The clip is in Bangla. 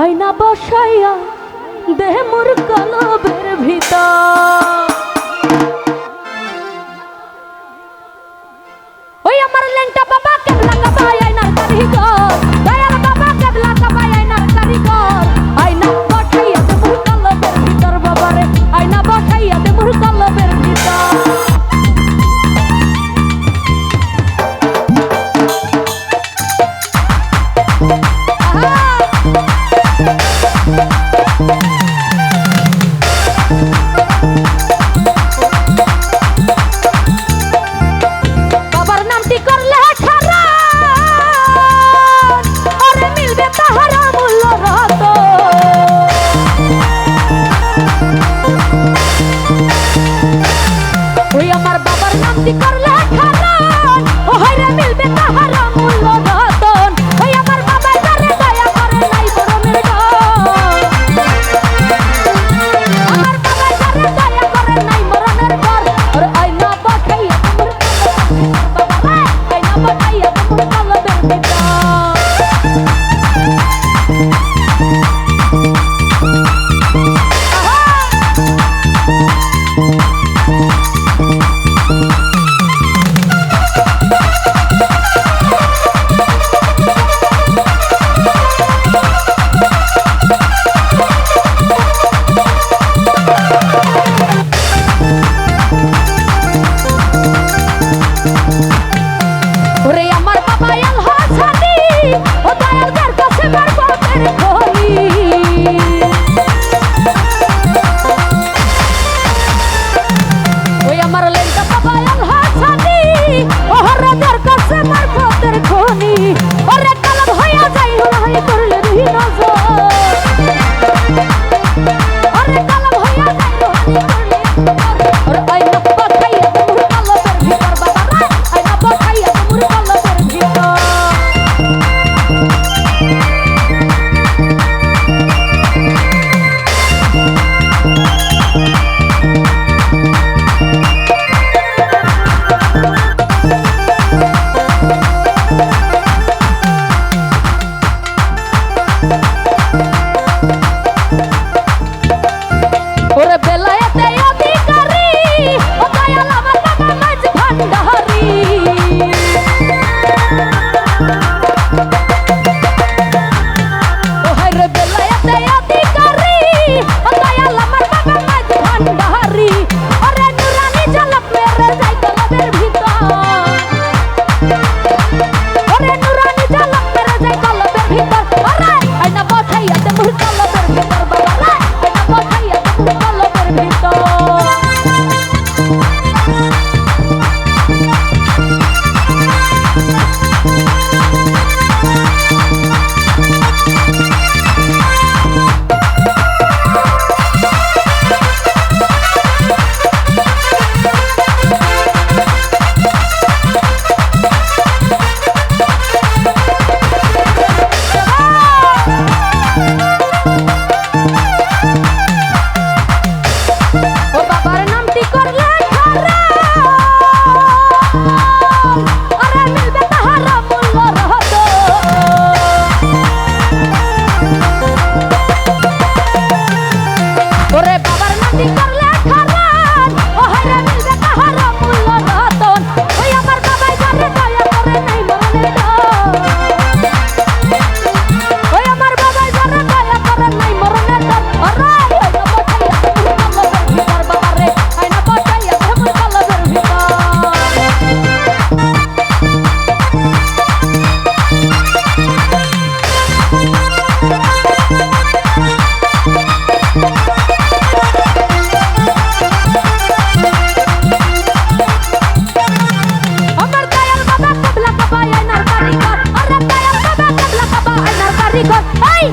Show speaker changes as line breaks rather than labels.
আয়না বসাইয়া দেহ মোর কলবের ভিতর। ওই আমার লেংটা বাবা কেবলা কাবাই আয়নার কারিগর, দয়াল বাবা কেবলা কাবাই আয়নার কারিগর। আয়না বসাইয়া দে মোর কলবের ভিতর বাবারে, আয়না বসাইয়া দে মোর কলবের ভিতর। বাবার নামটি করলে খারাপ, ওরে মিলবে তাহারা মূল্য রত। ওই আমার বাবার নামটি করলে খারাপ, ওরে মিলবে তাহারা মূল্য রতন। ওই আমার বাবা যারে দয়া করে নাই বরমের ডর, আমার বাবা যারে দয়া করে নাই মরণের পর। আর আয়না বসাইয়া তোর বাবা, আয়না বসাইয়া তোর কলবের ভিতর। ওরে আমার বাবা আল হাসানি, ও দয়াল যার কাছে বরকতের খনি। ওই আমার লেংটা বাবা আল হাসানি, ও যার কাছে বরকতের খনি। ওরে কলব হইয়া যাই হুলাই করলে দুই নজর, ওরে কলব হইয়া যাই হুলাই করলে। ওরে আয়না বসাইয়া তোর কলবের ভিতর বাবা, আয়না বসাইয়া তোর কলবের ভিতর। ওরে বেলায়েতে অধিকারী, ও দয়াল আমার বাবা মাঝ ভান্ডারি। ও হায়রে বেলায়েতে অধিকারী, ও দয়াল আমার বাবা মাঝ ভান্ডারি। ওরে নুরানি ঝলক মেরে যায় কলবের ভিতর, ওরে নুরানি ঝলক মেরে যায় কলবের ভিতর। ওরে আয়না বসাইয়া দে মোর কলবের ভিতর বাবা, আয়না বসাইয়া দে মোর কলবের ভিতর। ও বাবার নামটি করলে খারাপ, আরে মিলবে তাহারা মূল্য রহত। ওরে বাবার নামটি করলে খারাপ, ও হায়রে মিলবে তাহারা মূল্য রতন। ওই আমার বাবা যারে দয়া করে নাই মরণের ডর, ওই আমার বাবা যারে দয়া করে নাই মরণের ডর। ওরে আয়না বসাইয়া তোর কলবের ভিতর বাবারে, আয়না বসাইয়া তোর কলবের ভিতর। আমার দয়াল বাবা কেবলা কাবাই আয়নার কারিগর, আরে দয়াল বাবা কেবলা কাবাই আয়নার কারিগর। এই